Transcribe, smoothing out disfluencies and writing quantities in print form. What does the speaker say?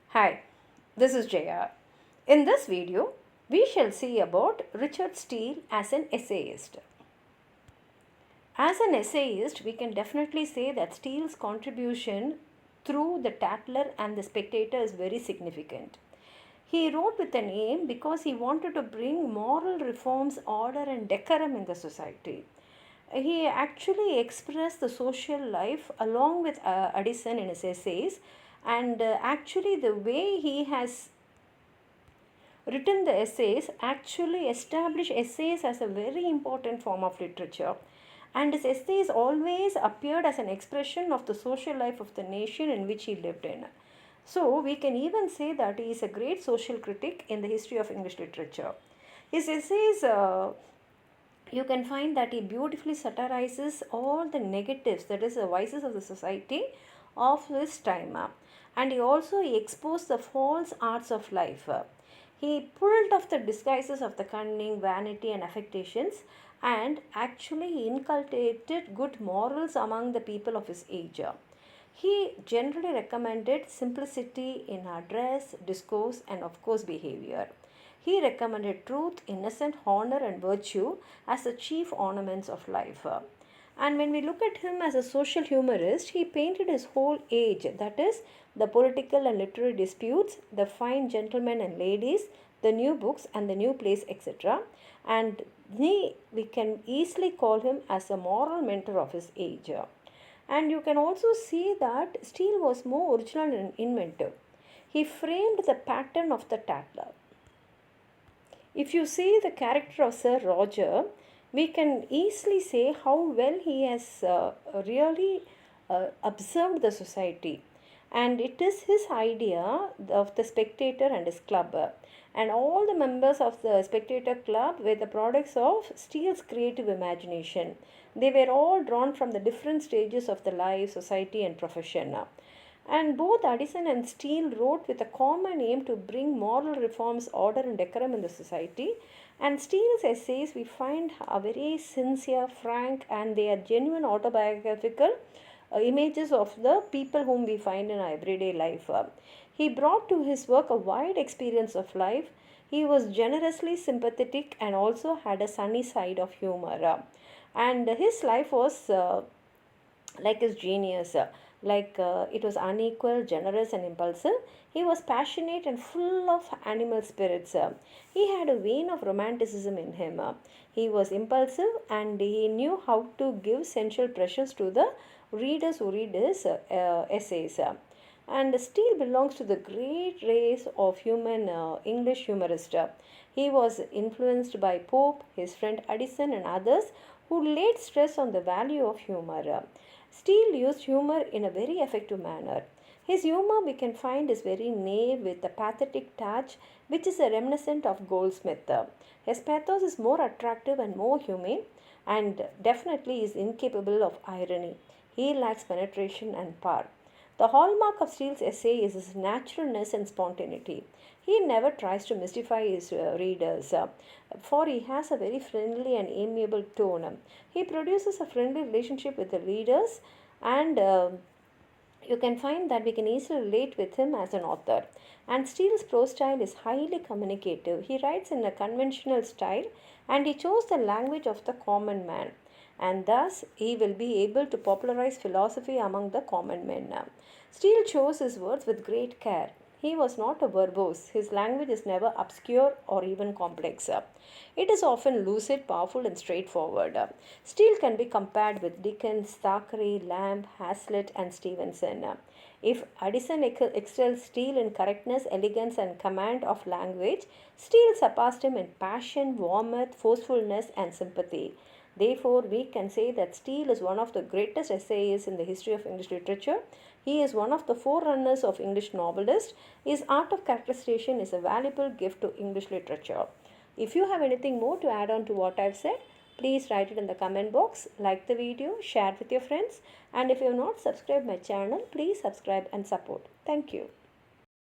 Hi, this is Jaya. In this video, we shall see about Richard Steele as an essayist. As an essayist, we can definitely say that Steele's contribution through the Tatler and the Spectator is very significant. He wrote with an aim because he wanted to bring moral reforms, order, and decorum in the society. He actually expressed the social life along with Addison in his essays, and actually, the way he has written the essays actually establish essays as a very important form of literature, and his essays always appeared as an expression of the social life of the nation in which he lived in. So we can even say that he is a great social critic in the history of English literature. His essays, you can find that he beautifully satirizes all the negatives, that is the vices of the society of his time, and he also exposed the false arts of life. He pulled off the disguises of the cunning, vanity, and affectations, and actually he inculcated good morals among the people of his age. He generally recommended simplicity in address, discourse, and of course behavior. He recommended truth, innocence, honor, and virtue as the chief ornaments of life. And when we look at him as a social humorist, he painted his whole age, that is, the political and literary disputes, the fine gentlemen and ladies, the new books and the new plays, etc. And we can easily call him as a moral mentor of his age. And you can also see that Steele was more original and inventive. He framed the pattern of the Tatler. If you see the character of Sir Roger, we can easily say how well he has really observed the society. And it is his idea of the Spectator and his club. And all the members of the Spectator club were the products of Steele's creative imagination. They were all drawn from the different stages of the life, society, and profession. And both Addison and Steele wrote with a common aim to bring moral reforms, order, and decorum in the society. And Steele's essays we find are very sincere, frank, and they are genuine autobiographical images of the people whom we find in our everyday life. He brought to his work a wide experience of life. He was generously sympathetic and also had a sunny side of humor. And his life was like his genius. It was unequal, generous, and impulsive. He was passionate and full of animal spirits. He had a vein of romanticism in him. He was impulsive and he knew how to give sensual pressures to the readers who read his essays. And Steele belongs to the great race of human English humorists. He was influenced by Pope, his friend Addison, and others who laid stress on the value of humor. Steele used humor in a very effective manner. His humor we can find is very naive with a pathetic touch, which is a reminiscent of Goldsmith. His pathos is more attractive and more humane, and definitely is incapable of irony. He lacks penetration and power. The hallmark of Steele's essay is his naturalness and spontaneity. He never tries to mystify his readers, for he has a very friendly and amiable tone. He produces a friendly relationship with the readers, and you can find that we can easily relate with him as an author. And Steele's prose style is highly communicative. He writes in a conventional style and he chose the language of the common man, and thus he will be able to popularize philosophy among the common men. Steele chose his words with great care. He was not a verbose. His language is never obscure or even complex. It is often lucid, powerful, and straightforward. Steele can be compared with Dickens, Thackeray, Lamb, Hazlitt, and Stevenson. If Addison excels Steele in correctness, elegance, and command of language, Steele surpassed him in passion, warmth, forcefulness, and sympathy. Therefore, we can say that Steele is one of the greatest essayists in the history of English literature. He is one of the forerunners of English novelists. His art of characterization is a valuable gift to English literature. If you have anything more to add on to what I've said, please write it in the comment box, like the video, share it with your friends, and if you have not subscribed my channel, please subscribe and support. Thank you.